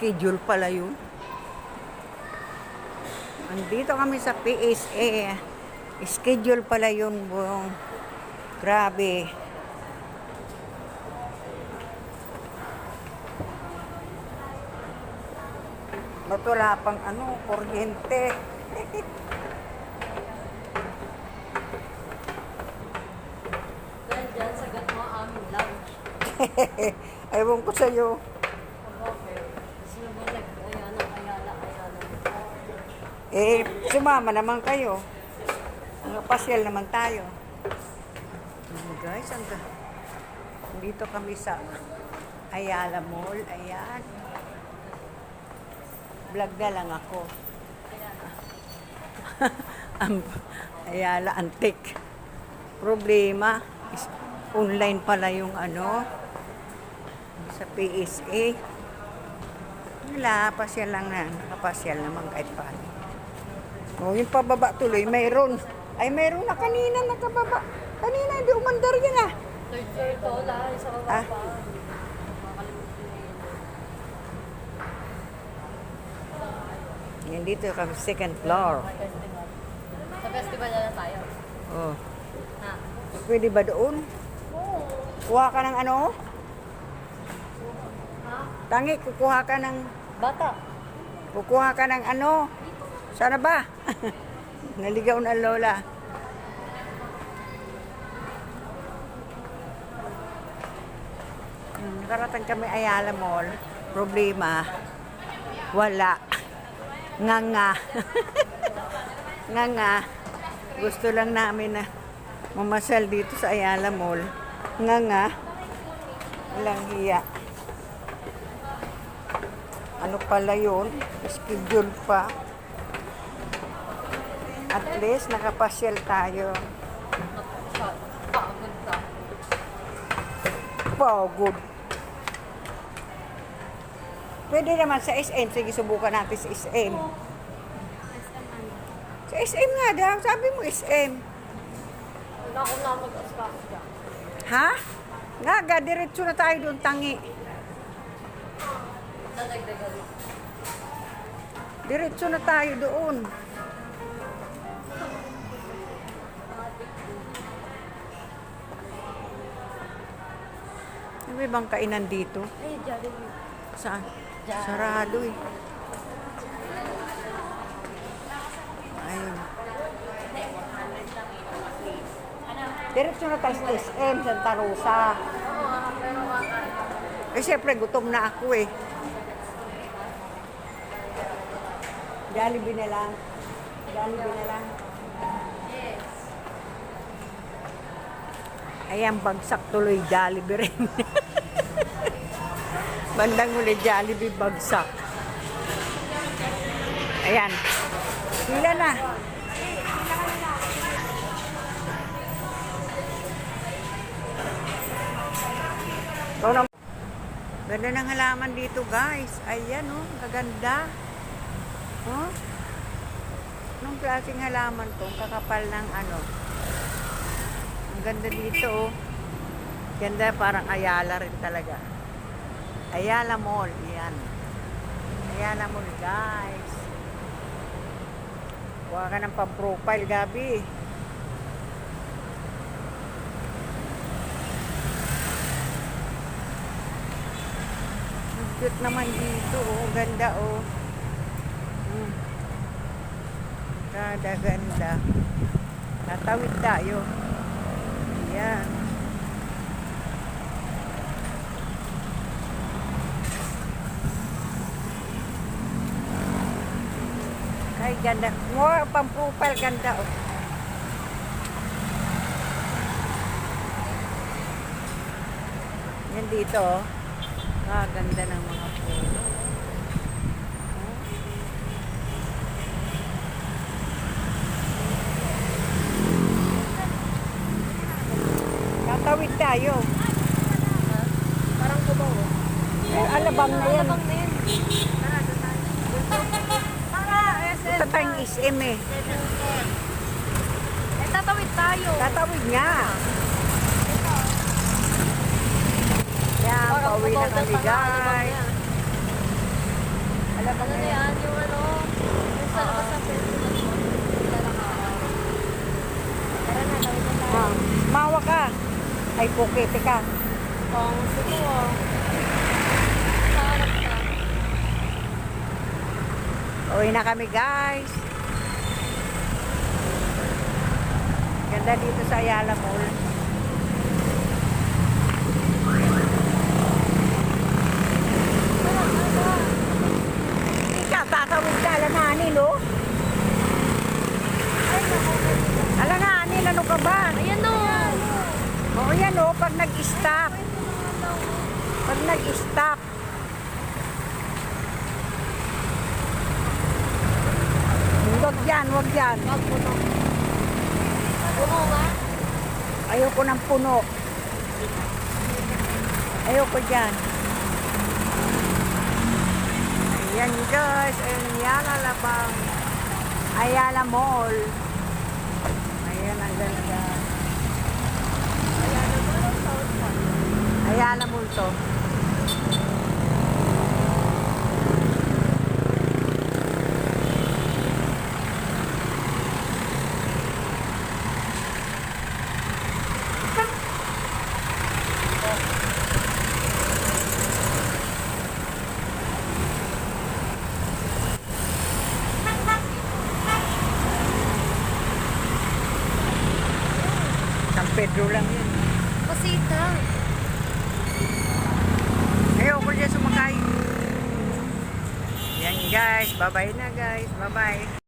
schedule pala yun. Andito kami sa PSA. Schedule pala yun, buong. Grabe. Ba't wala pang kuryente? Dahil dyan, sagat mo aming lunch. Ewan ko sa'yo. Sino ba ayala. Sumama naman kayo. Pasyal naman tayo. Guys, dito kami sa Ayala Mall. Ayan. Vlog na lang ako. Ayala Antique. Problema is online pala yung sa PSA. Wala, pasyal lang na. Nakapasyal naman kahit paano. Yung pababa tuloy, mayroon. Ay, mayroon na kanina nakababa. Kanina, hindi umandar yan ah. Third floor to, lahat sa baba pa. Yan dito kami, second floor. Sa festival na lang tayo. Oh. Ha? Pwede ba doon? Oo. Kuha ka ng Ha? Tangi, kukuha ka ng... Bata. Kukuha ka ng Sana ba? Naligaw na lola. Nakarating kami Ayala Mall. Problema, wala. Nga. Nga. Gusto lang namin na mamasal dito sa Ayala Mall. Nga. Walang hiya. Ano pala yun? Schedule pa. At least nakapasyal tayo. Pagod ka. Pagod. Pwede naman sa SM. Sige, subukan natin sa SM. Sa SM nga daw. Sabi mo SM. Wala ko na mag-askas ka. Ha? Nga, diretso na tayo doon, tangi. Dadagdagan mo. Diretso na tayo doon. Ano may bang kainan dito? Ay, Jollibee. Saan? Diyan. Sarado eh. Ayun. Diretso na tayo sa SM, Santa Rosa. Oo, pero Eh, siyempre, gutom na ako eh. Jollibee na lang. Jollibee na lang. yes. Ayan, bagsak tuloy Jollibee rin. Bandang uli Jollibee, bagsak. Ayan. Hila na. Ito na. Ganda ng halaman dito, guys. Ayan, oh. Kaganda. Oh. Anong klaseng halaman to? Kakapal ng Ang ganda dito, oh. Ganda, parang Ayala rin talaga. Ayala Mall. Yan. Ayala Mall, guys. Kuha ka ng pang-profile, Gabi. Ang cute naman dito, oh. Ganda, oh. Ganda. Tatawid tayo. Yan. Ay, ganda. More pang-profile, ganda, oh. Yan dito, oh. Ganda ng mga puno. Tatawid tayo. Parang kubaw. Ay, alabang na yan. Alabang na yan. Tara, doon tayo. Tara, Ito tayong SM eh. Eh, tatawid tayo. Tatawid nga. Yan, Parang pauwi na kubaw kami, na, alabang guys. yan. Wala bang Ano na yan? Yung ano? Yung sa labas ng festival mo. Wala lang ako. Tara na, tawid na tayo. Ah, mawa ka. Ay, pukete ka. Pang suko ah. Sa harap ka. Uwi na kami, guys. Ganda dito sa Ayala Mall. Ikaw, tatawid ka, alanganin, oh. Alanganin, ano ka ba? Ayan o. Oo, yan, oh, pag nag-stop. Pag nag-stop. Huwag yan, huwag yan. Wag puno. Puno ba? Ayoko ng puno. Ayoko dyan. Ayan guys, ayun Ayala Labang. Ayala Mall. Ayan ang ganda. Ayala mo lang South Park. Ayala Mall to. San Pedro lang yun. Pasita. Ayoko dyan sumakay. Yan guys, bye-bye na guys. Bye-bye.